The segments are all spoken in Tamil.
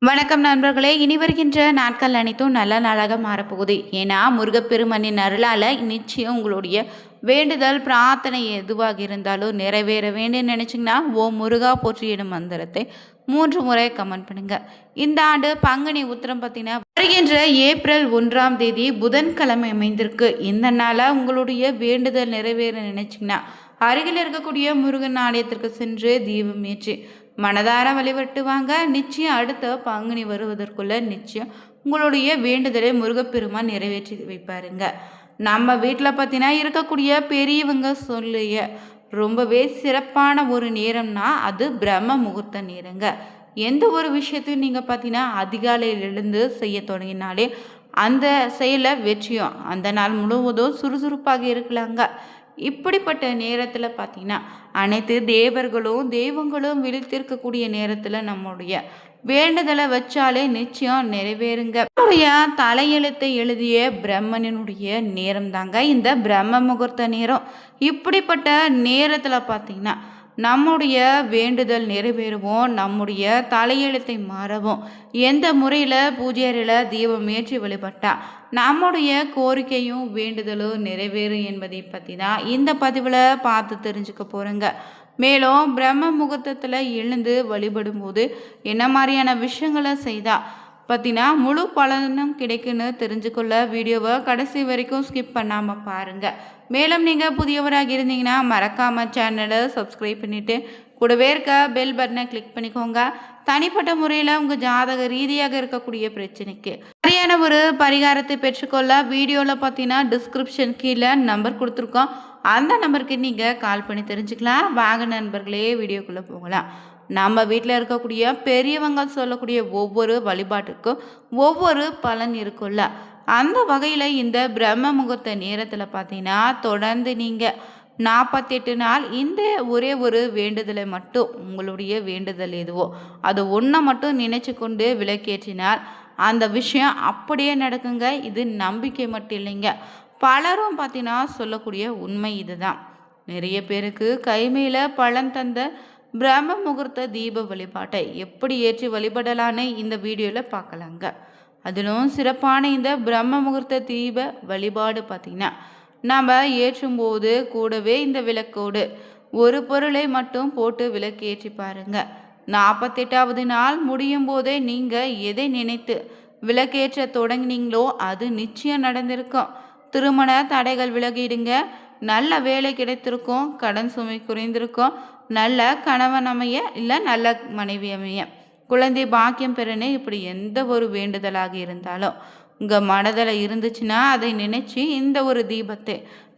வணக்கம் நண்பர்களே. இனி வருகின்ற நாட்கள் அனைத்தும் நல்ல நாளாக மாறப்போகுது. ஏன்னா முருகப்பெருமனின் அருளால் நிச்சயம் உங்களுடைய வேண்டுதல் பிரார்த்தனை எதுவாக இருந்தாலும் நிறைவேற வேண்டும் நினச்சிங்கன்னா முருகா போற்றி எனும் மந்திரத்தை 3 முறை கமெண்ட் பண்ணுங்க. இந்த ஆண்டு பங்குனி உத்திரம் பார்த்தீங்கன்னா வருகின்ற ஏப்ரல் 1ஆம் தேதி புதன்கிழமை அமைந்திருக்கு. இந்த நாளாக உங்களுடைய வேண்டுதல் நிறைவேற நினைச்சிங்கன்னா அருகில் இருக்கக்கூடிய முருகன் ஆலயத்திற்கு சென்று தீபம் ஏற்றி மனதார வழிபட்டு வாங்க. நிச்சயம் அடுத்த பங்குனி வருவதற்குள்ள நிச்சயம் உங்களுடைய வேண்டுதலை முருகப்பெருமான் நிறைவேற்றி வைப்பாருங்க. நம்ம வீட்டில் பார்த்தீங்கன்னா இருக்கக்கூடிய பெரியவங்க சொல்லிய ரொம்பவே சிறப்பான ஒரு நேரம்னா அது பிரம்ம முகூர்த்த நேரங்க. எந்த ஒரு விஷயத்தையும் நீங்கள் பார்த்தீங்கன்னா அதிகாலையில் எழுந்து செய்ய தொடங்கினாலே அந்த செயலை வெற்றியும் அந்த நாள் முழுவதும் சுறுசுறுப்பாக இருக்கலாங்க. இப்படிப்பட்ட நேரத்தில் பார்த்தீங்கன்னா அனைத்து தேவர்களும் தெய்வங்களும் விழித்திருக்கக்கூடிய நேரத்தில் நம்முடைய வேண்டுதலை வச்சாலே நிச்சயம் நிறைவேறுங்க. நம்முடைய தலையெழுத்தை எழுதிய பிரம்மனினுடைய நேரம் தாங்க இந்த பிரம்ம முகூர்த்த நேரம். இப்படிப்பட்ட நேரத்தில் பார்த்தீங்கன்னா நம்முடைய வேண்டுதல் நிறைவேறுவோம், நம்முடைய தலையெழுத்தை மாறவும் எந்த முறையில் பூஜை அறையில் தீபம் ஏற்றி வழிபட்டா நம்முடைய கோரிக்கையும் வேண்டுதலும் நிறைவேறும் என்பதை பற்றி தான் இந்த பதிவில் பார்த்து தெரிஞ்சுக்க போகிறேங்க. மேலும் பிரம்ம முகூர்த்தத்தில் எழுந்து வழிபடும் போது என்ன மாதிரியான விஷயங்களை செய்தால் பார்த்தீங்கன்னா முழு பலனும் கிடைக்குன்னு தெரிஞ்சுக்கொள்ள வீடியோவை கடைசி வரைக்கும் ஸ்கிப் பண்ணாமல் பாருங்கள். மேலும் நீங்கள் புதியவராக இருந்தீங்கன்னா மறக்காமல் சேனலை சப்ஸ்கிரைப் பண்ணிவிட்டு கூடவே இருக்க பெல் பட்டனை கிளிக் பண்ணிக்கோங்க. தனிப்பட்ட முறையில் உங்கள் ஜாதக ரீதியாக இருக்கக்கூடிய பிரச்சனைக்கு சரியான ஒரு பரிகாரத்தை பெற்றுக்கொள்ள வீடியோவில் பார்த்தீங்கன்னா டிஸ்கிரிப்ஷன் கீழே நம்பர் கொடுத்துருக்கோம். அந்த நம்பருக்கு நீங்கள் கால் பண்ணி தெரிஞ்சுக்கலாம். வாங்க நண்பர்களே, வீடியோக்குள்ளே போகலாம். நம்ம வீட்டில் இருக்கக்கூடிய பெரியவங்க சொல்லக்கூடிய ஒவ்வொரு வழிபாட்டுக்கும் ஒவ்வொரு பலன் இருக்குல்ல. அந்த வகையில் இந்த பிரம்ம முகூர்த்த நேரத்தில் பார்த்தீங்கன்னா தொடர்ந்து நீங்கள் 48 நாள் இந்த ஒரே ஒரு வேண்டுதலை மட்டும் உங்களுடைய வேண்டுதல் எதுவோ அது ஒன்றை மட்டும் நினச்சி கொண்டு விளக்கேற்றினால் அந்த விஷயம் அப்படியே நடக்குங்க. இது நம்பிக்கை மட்டும் இல்லைங்க, பலரும் பார்த்தீங்கன்னா சொல்லக்கூடிய உண்மை இதுதான். நிறைய பேருக்கு கைமையில் பலன் தந்த பிரம்ம முகூர்த்த தீப வழிபாட்டை எப்படி ஏற்றி வழிபடலான்னு இந்த வீடியோவில் பார்க்கலாங்க. அதிலும் சிறப்பான இந்த பிரம்ம முகூர்த்த தீப வழிபாடு பார்த்திங்கன்னா நம்ம ஏற்றும்போது கூடவே இந்த விளக்கோடு ஒரு பொருளை மட்டும் போட்டு விளக்கு ஏற்றி பாருங்க. 48வது நாள் முடியும் போதே நீங்கள் எதை நினைத்து விளக்கேற்ற தொடங்கினீங்களோ அது நிச்சயம் நடந்திருக்கும். திருமண தடைகள் விலகிடுங்க, நல்ல வேலை கிடைத்திருக்கும், கடன் சுமை குறைந்திருக்கும், நல்ல கணவன் அமைய இல்லை நல்ல மனைவி அமைய, குழந்தை பாக்கியம் பெறனே, இப்படி எந்த ஒரு வேண்டுதலாக இருந்தாலும் உங்கள் மனதில் இருந்துச்சுன்னா அதை நினச்சி இந்த ஒரு தீபத்தை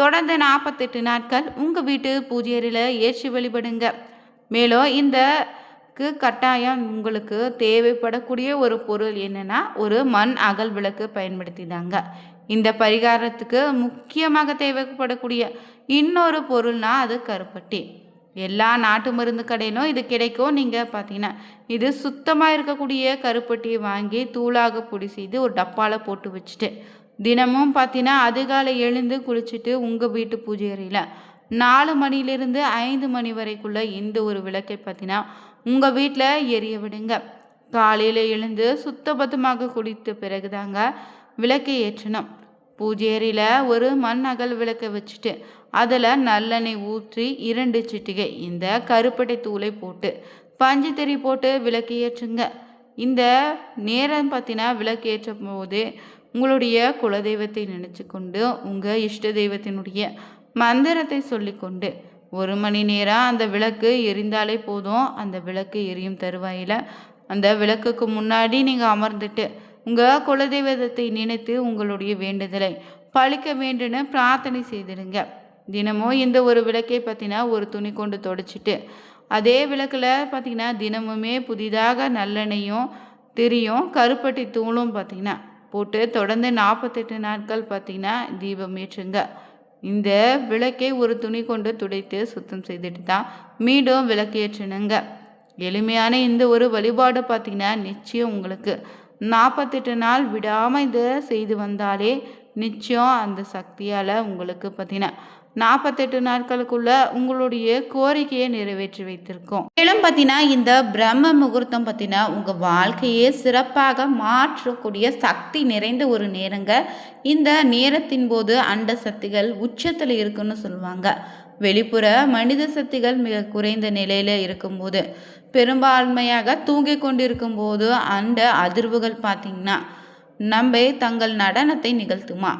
தொடர்ந்து 48 நாட்கள் உங்கள் வீட்டு பூஜை அறையில் ஏற்றி வழிபடுங்க. மேலும் இந்த கட்டாயம் உங்களுக்கு தேவைப்படக்கூடிய ஒரு பொருள் என்னென்னா ஒரு மண் அகல் விளக்கு பயன்படுத்திதாங்க. இந்த பரிகாரத்துக்கு முக்கியமாக தேவைப்படக்கூடிய இன்னொரு பொருள்னா அது கருப்பட்டி. எல்லா நாட்டு மருந்து கடையிலும் இது கிடைக்கும். நீங்கள் பார்த்தீங்கன்னா இது சுத்தமாக இருக்கக்கூடிய கருப்பட்டியை வாங்கி தூளாக பொடி செய்து ஒரு டப்பாவில் போட்டு வச்சுட்டு தினமும் பார்த்தீங்கன்னா அதிகாலை எழுந்து குளிச்சுட்டு உங்கள் வீட்டு பூஜை அறையில் 4 மணிலிருந்து 5 மணி வரைக்குள்ள இந்த ஒரு விளக்கை பார்த்தீங்கன்னா உங்கள் வீட்டில் எரிய விடுங்க. காலையில் எழுந்து சுத்தபத்தமாக குளித்த பிறகு தாங்க விளக்கை ஏற்றணும். பூஜை அறையில் ஒரு மண் அகல் விளக்கை வச்சுட்டு அதில் நல்லெண்ணெய் ஊற்றி 2 சிட்டிகை இந்த கருப்பட்டை தூளை போட்டு பஞ்சு திரி போட்டு விளக்கு ஏற்றுங்க. இந்த நேரம் பார்த்தீங்கன்னா விளக்கு ஏற்றும் போது உங்களுடைய குலதெய்வத்தை நினச்சி கொண்டு உங்கள் இஷ்ட தெய்வத்தினுடைய மந்திரத்தை சொல்லிக்கொண்டு 1 மணி நேரம் அந்த விளக்கு எரிந்தாலே போதும். அந்த விளக்கு எரியும் தருவாயில் அந்த விளக்குக்கு முன்னாடி நீங்கள் அமர்ந்துட்டு உங்கள் குலதெய்வத்தை நினைத்து உங்களுடைய வேண்டுதலை பழிக்க வேண்டுன்னு பிரார்த்தனை செய்திடுங்க. தினமும் இந்த ஒரு விளக்கை பார்த்தீங்கன்னா ஒரு துணி கொண்டு தொடச்சிட்டு அதே விளக்கில் பார்த்தீங்கன்னா தினமுமே புதிதாக நல்லெண்ணெயும் திரியும் கருப்பட்டி தூளும் பார்த்தீங்கன்னா போட்டு தொடர்ந்து 48 நாட்கள் பார்த்தீங்கன்னா தீபம் ஏற்றுங்க. இந்த விளக்கை ஒரு துணி கொண்டு துடைத்து சுத்தம் செய்துட்டு தான் மீண்டும் விளக்கு ஏற்றணுங்க. எளிமையான இந்த ஒரு வழிபாடு பார்த்தீங்கன்னா நிச்சயம் உங்களுக்கு 48 நாள் விடாமல் இதை செய்து வந்தாலே நிச்சயம் அந்த சக்தியால் உங்களுக்கு பார்த்தீங்கன்னா 48 நாட்களுக்குள்ள உங்களுடைய கோரிக்கையை நிறைவேற்றி வைத்திருக்கோம். மேலும் பார்த்தீங்கன்னா இந்த பிரம்ம முகூர்த்தம் பார்த்தீங்கன்னா உங்கள் வாழ்க்கையே சிறப்பாக மாற்றக்கூடிய சக்தி நிறைந்த ஒரு நேரங்க. இந்த நேரத்தின் போது அண்ட சக்திகள் உச்சத்தில் இருக்குன்னு சொல்லுவாங்க. வெளிப்புற மனித சக்திகள் மிக குறைந்த நிலையில் இருக்கும்போது, பெரும்பான்மையாக தூங்கிக் கொண்டிருக்கும் போது அந்த அதிர்வுகள் பார்த்திங்கன்னா நம்ம தங்கள் நடனத்தை நிகழ்த்துமா.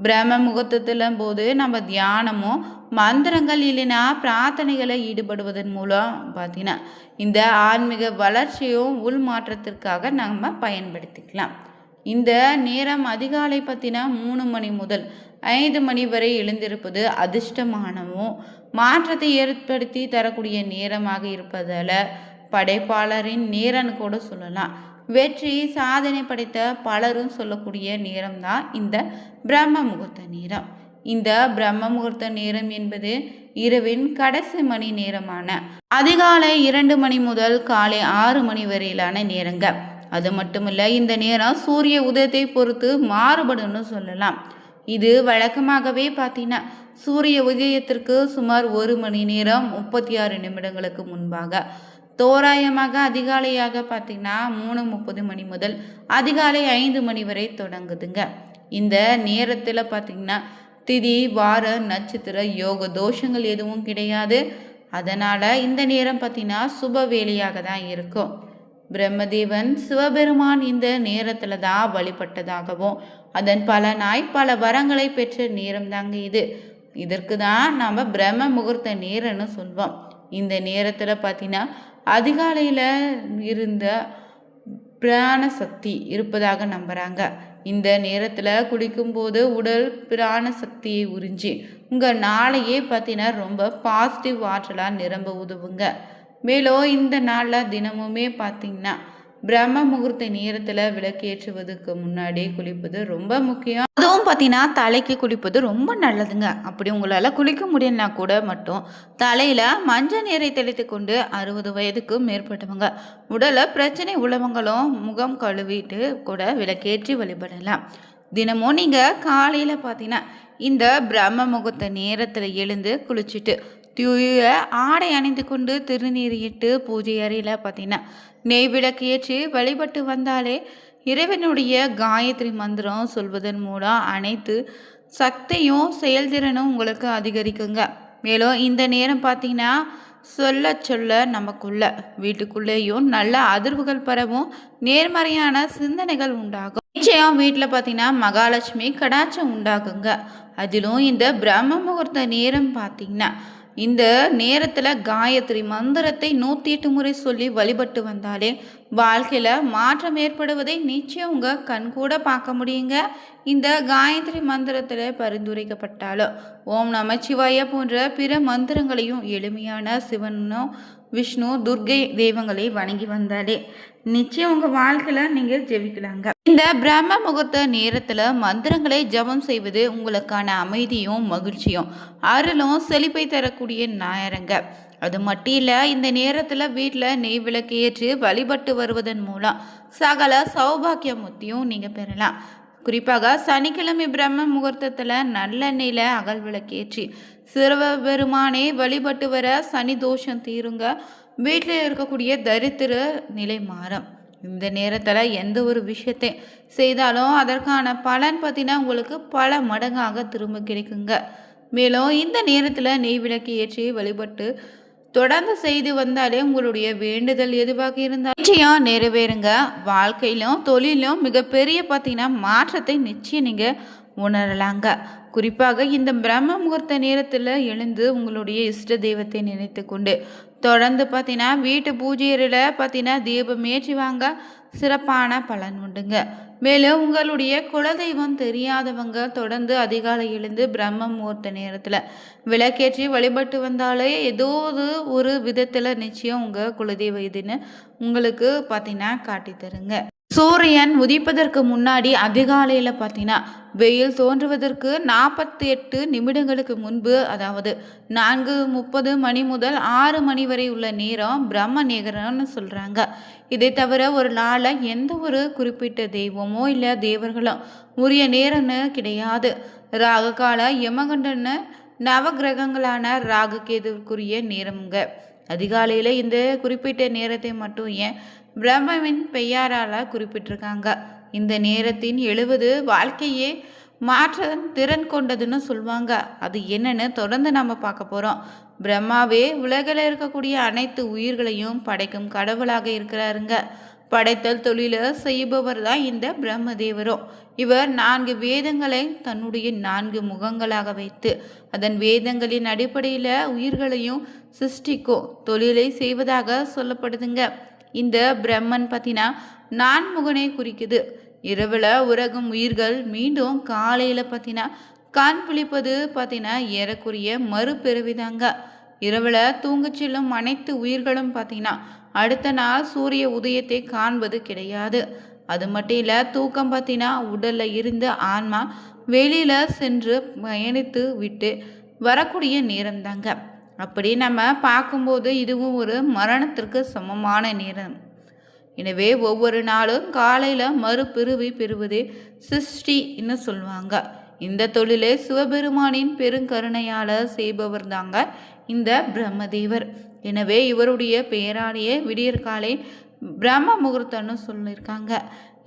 பிரம்ம முகூர்த்தத்தில் போது நம்ம தியானமோ மந்திரங்கள் இல்லைன்னா பிரார்த்தனைகளை ஈடுபடுவதன் மூலம் பார்த்தீங்கன்னா இந்த ஆன்மீக வளர்ச்சியும் உள் மாற்றத்திற்காக நம்ம பயன்படுத்திக்கலாம். இந்த நேரம் அதிகாலை பார்த்தீங்கன்னா 3 மணி முதல் 5 மணி வரை எழுந்திருப்பது அதிர்ஷ்டமானவும் மாற்றத்தை ஏற்படுத்தி தரக்கூடிய நேரமாக இருப்பதால் படைப்பாளரின் நேரம்னு கூட சொல்லலாம். வெற்றி சாதனை படைத்த பலரும் சொல்லக்கூடிய நேரம்தான் இந்த பிரம்ம முகூர்த்த நேரம். இந்த பிரம்ம முகூர்த்த நேரம் என்பது இரவின் கடைசி மணி நேரமான அதிகாலை 2 மணி முதல் காலை 6 மணி வரையிலான நேரங்க. அது மட்டுமில்ல, இந்த நேரம் சூரிய உதயத்தை பொறுத்து மாறுபடும்னு சொல்லலாம். இது வழக்கமாகவே பார்த்தீங்கன்னா சூரிய உதயத்திற்கு சுமார் 1 மணி நேரம் 36 நிமிடங்களுக்கு முன்பாக, தோராயமாக அதிகாலையாக பார்த்திங்கன்னா 3:30 மணி முதல் அதிகாலை 5 மணி வரை தொடங்குதுங்க. இந்த நேரத்தில் பார்த்திங்கன்னா திதி, வார, நட்சத்திர, யோக தோஷங்கள் எதுவும் கிடையாது. அதனால் இந்த நேரம் பார்த்திங்கன்னா சுப வேலையாக தான் இருக்கும். பிரம்மதேவன் சிவபெருமான் இந்த நேரத்தில் தான் வழிபட்டதாகவும் அதன் பலனாய் பல வரங்களை பெற்ற நேரம் தாங்க இது. இதற்கு தான் நம்ம பிரம்ம முகூர்த்த நேரம்னு சொல்வோம். இந்த நேரத்தில் பார்த்தீங்கன்னா அதிகாலையில் இருந்த பிராண சக்தி இருப்பதாக நம்புகிறாங்க. இந்த நேரத்தில் குளிக்கும்போது உடல் பிராண சக்தியை உறிஞ்சி உங்கள் நாளையே பார்த்தீங்கன்னா ரொம்ப பாசிட்டிவ் ஆற்றலாக நிரம்ப உதவுங்க. மேலும் இந்த நாளில் தினமுமே பார்த்திங்கன்னா பிரம்ம முகூர்த்த நேரத்தில் விளக்கேற்றுவதுக்கு முன்னாடி குளிப்பது ரொம்ப முக்கியம். அதுவும் பார்த்தீங்கன்னா தலைக்கு குளிப்பது ரொம்ப நல்லதுங்க. அப்படி உங்களால் குளிக்க முடியலனா கூட மட்டும் தலையில் மஞ்சள் நீரை தெளித்து கொண்டு 60 வயதுக்கு மேற்பட்டவங்க உடலை பிரச்சனை உள்ளவங்களும் முகம் கழுவிட்டு கூட விளக்கேற்றி வழிபடலாம். தினமும் நீங்கள் காலையில் பார்த்தீங்கன்னா இந்த பிரம்ம முகூர்த்த நேரத்தில் எழுந்து குளிச்சுட்டு தூய ஆடை அணிந்து கொண்டு திருநீர் இட்டு பூஜை அறையில் பார்த்தீங்கன்னா நெய் விளக்கு ஏற்றி வழிபட்டு வந்தாலே இறைவனுடைய காயத்ரி மந்திரம் சொல்வதன் மூலம் அனைத்து சக்தியும் செயல்திறனும் உங்களுக்கு அதிகரிக்குங்க. மேலும் இந்த நேரம் பார்த்தீங்கன்னா சொல்ல சொல்ல நமக்குள்ள வீட்டுக்குள்ளேயும் நல்ல அதிர்வுகள் பரவும், நேர்மறையான சிந்தனைகள் உண்டாகும். நிச்சயம் வீட்டில் பார்த்தீங்கன்னா மகாலட்சுமி கடாட்சம் உண்டாகுங்க. அதிலும் இந்த பிரம்ம முகூர்த்த நேரம் பார்த்தீங்கன்னா இந்த நேரத்தில் காயத்ரி மந்திரத்தை 108 முறை சொல்லி வழிபட்டு வந்தாலே வாழ்க்கையில் மாற்றம் ஏற்படுவதை நிச்சயம் உங்கள் கண்கூட பார்க்க முடியுங்க. இந்த காயத்ரி மந்திரத்தில் பரிந்துரைக்கப்பட்டாலும் ஓம் நமச்சிவாய போன்ற பிற மந்திரங்களையும் எளிமையான சிவனும் விஷ்ணு, துர்கை தெய்வங்களை வணங்கி வந்தாலே நிச்சயம் உங்கள் வாழ்க்கையில் நீங்கள் ஜெபிக்கலாங்க. இந்த பிரம்ம முகூர்த்த நேரத்தில் மந்திரங்களை ஜபம் செய்வது உங்களுக்கான அமைதியும் மகிழ்ச்சியும் அருளும் செழிப்பை தரக்கூடிய நேரங்க. அது மட்டும் இல்லை, இந்த நேரத்தில் வீட்டில் நெய் விளக்கு ஏற்றி வழிபட்டு வருவதன் மூலம் சகல சௌபாக்கியமுத்தியும் நீங்கள் பெறலாம். குறிப்பாக சனிக்கிழமை பிரம்ம முகூர்த்தத்தில் நல்லெண்ணெயில் அகல் விளக்கேற்றி சிவபெருமானே வழிபட்டு வர சனி தோஷம் தீருங்க. வீட்டில் இருக்கக்கூடிய தரித்திர நிலை மாறும். இந்த நேரத்தில் எந்த ஒரு விஷயத்தை செய்தாலும் அதற்கான பலன் பார்த்தீங்கன்னா உங்களுக்கு பல மடங்காக திரும்ப கிடைக்குங்க. மேலும் இந்த நேரத்தில் நெய் விளக்கு ஏற்றி வழிபட்டு தொடர்ந்து செய்து வந்தாலே உங்களுடைய வேண்டுதல் எதுவாக இருந்தாலும் நிச்சயம் நிறைவேறுங்க. வாழ்க்கையிலும் தொழிலும் மிகப்பெரிய பார்த்தீங்கன்னா மாற்றத்தை நிச்சயம் நீங்கள் உணரலாங்க. குறிப்பாக இந்த பிரம்ம முகூர்த்த நேரத்தில் எழுந்து உங்களுடைய இஷ்ட தெய்வத்தை நினைத்து கொண்டு தொடர்ந்து பார்த்தீங்கன்னா வீட்டு பூஜையில் பார்த்தீங்கன்னா தீபம் ஏற்றி வாங்க, சிறப்பான பலன் உண்டுங்க. மேலும் உங்களுடைய குலதெய்வம் தெரியாதவங்க தொடர்ந்து அதிகாலை எழுந்து பிரம்ம முகூர்த்த நேரத்தில் விளக்கேற்றி வழிபட்டு வந்தாலே ஏதோ ஒரு விதத்தில் நிச்சயம் உங்கள் குலதெய்வ இதுன்னு உங்களுக்கு பார்த்தீங்கன்னா காட்டி தருங்க. சூரியன் உதிப்பதற்கு முன்னாடி அதிகாலையில் பார்த்தீங்கன்னா வெயில் தோன்றுவதற்கு 48 நிமிடங்களுக்கு முன்பு, அதாவது 4:30 மணி முதல் 6 மணி வரை உள்ள நேரம் பிரம்ம நேரம்னு சொல்கிறாங்க. இதை தவிர ஒரு நாளில் எந்த ஒரு குறிப்பிட்ட தெய்வமோ இல்லை தேவர்களோ உரிய நேரம்னு கிடையாது. ராகு கால யமகண்டன்னு நவகிரகங்களான ராகு கேதுவுக்குரிய நேரம்ங்க. அதிகாலையில் இந்த குறிப்பிட்ட நேரத்தை மட்டும் ஏன் பிரம்மவின் பெயரால் குறிப்பிட்டிருக்காங்க. இந்த நேரத்தின் 70 வாழ்க்கையே மாற்ற திறன் கொண்டதுன்னு சொல்லுவாங்க. அது என்னன்னு தொடர்ந்து நம்ம பார்க்க போகிறோம். பிரம்மாவே உலகில் இருக்கக்கூடிய அனைத்து உயிர்களையும் படைக்கும் கடவுளாக இருக்கிறாருங்க. படைத்தல் தொழிலை செய்பவர் தான் இந்த பிரம்மதேவரும். இவர் 4 வேதங்களை தன்னுடைய 4 முகங்களாக வைத்து அதன் வேதங்களின் அடிப்படையில் உயிர்களையும் சிருஷ்டிக்கும் தொழிலை செய்வதாக சொல்லப்படுதுங்க. இந்த பிரம்மன் பற்றினா நான்முகனை குறிக்குது. இரவில் உறகும் உயிர்கள் மீண்டும் காலையில் பார்த்தீங்கன்னா கண் விழிப்பது பார்த்தீங்கன்னா ஏறக்குரிய மறுபிறவிதாங்க. இரவில் தூங்கச் செல்லும் அனைத்து உயிர்களும் பார்த்தீங்கன்னா அடுத்த நாள் சூரிய உதயத்தை காண்பது கிடையாது. அது மட்டும் இல்லை, தூக்கம் பார்த்தீங்கன்னா உடலில் இருந்து ஆன்மா வெளியில் சென்று பயணித்து விட்டு வரக்கூடிய நேரம் தாங்க. அப்படி நம்ம பார்க்கும்போது இதுவும் ஒரு மரணத்திற்கு சமமான நேரம். எனவே ஒவ்வொரு நாளும் காலையில் மறுபிறவி பெறுவதே சிருஷ்டின்னு சொல்லுவாங்க. இந்த தொழிலை சிவபெருமானின் பெருங்கருணையால் செய்பவர் தாங்க இந்த பிரம்மதேவர். எனவே இவருடைய பெயராலேயே விடியற்காலை பிரம்ம முகூர்த்தம்னு சொல்லியிருக்காங்க.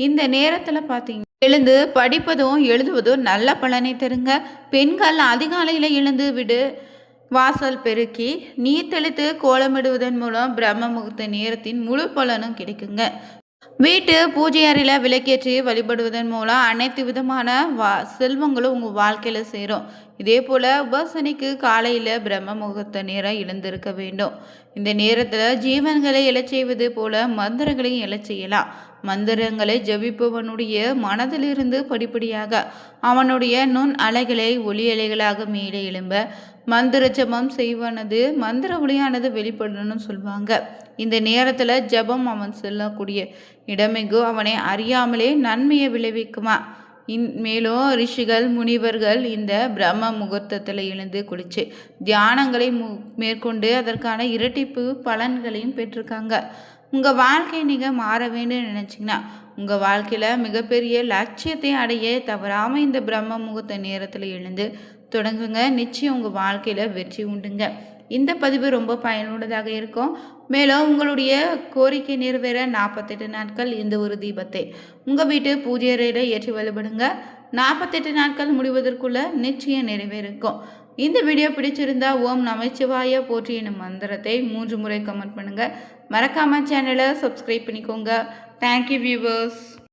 இந்த நேரத்தில் பார்த்தீங்க எழுந்து படிப்பதும் எழுதுவதும் நல்ல பலனை தருங்க. பெண்கள் அதிகாலையில் எழுந்து விடு வாசல் பெருக்கி நீர் தெளித்து கோலமிடுவதன் மூலம் பிரம்ம முகூர்த்த நேரத்தின் முழு பலனும் கிடைக்குங்க. வீட்டு பூஜை அறையில் விளக்கேற்றி வழிபடுவதன் மூலம் அனைத்து விதமான செல்வங்களும் உங்கள் வாழ்க்கையில் சேரும். இதே போல் உபாசனைக்கு காலையில் பிரம்ம முகூர்த்த நேரம் எழுந்திருக்க வேண்டும். இந்த நேரத்தில் ஜீவன்களை எழச் செய்வது போல மந்திரங்களையும் எழச் செய்யலாம். மந்திரங்களை ஜபிப்பவனுடைய மனதிலிருந்து படிப்படியாக அவனுடைய நுண் அலைகளை ஒளி அலைகளாக மேலே எழும்ப மந்திர ஜபம் செய்வனது மந்திர ஒளியானது வெளிப்படணும்னு சொல்லுவாங்க. இந்த நேரத்தில் ஜபம் அவன் செல்லக்கூடிய இடமெங்கோ அவனை அறியாமலே நன்மையை விளைவிக்குமா. மேலும் ரிஷிகள் முனிவர்கள் இந்த பிரம்ம முகூர்த்தத்தில் எழுந்து குளிச்சு தியானங்களை மேற்கொண்டு அதற்கான இரட்டிப்பு பலன்களையும் பெற்றிருக்காங்க. உங்கள் வாழ்க்கையை நீங்கள் மாற வேண்டும் நினச்சிங்கன்னா உங்கள் வாழ்க்கையில் மிகப்பெரிய லட்சியத்தை அடைய தவறாமல் இந்த பிரம்ம முகூர்த்த நேரத்தில் எழுந்து தொடங்குங்க. நிச்சயம் உங்கள் வாழ்க்கையில் வெற்றி உண்டுங்க. இந்த பதிவு ரொம்ப பயனுள்ளதாக இருக்கும். மேலும் உங்களுடைய கோரிக்கை நிறைவேற 48 நாட்கள் இந்த ஒரு தீபத்தை உங்கள் வீட்டு பூஜை அறையில் ஏற்றி வழிபடுங்க. 48 நாட்கள் முடிவதற்குள்ள நிச்சயம் நிறைவேறிருக்கும். இந்த வீடியோ பிடிச்சிருந்தா ஓம் நமச்சிவாய போற்றி எனும் மந்திரத்தை 3 முறை கமெண்ட் பண்ணுங்கள். மறக்காமல் சேனலை சப்ஸ்கிரைப் பண்ணிக்கோங்க. Thank you viewers.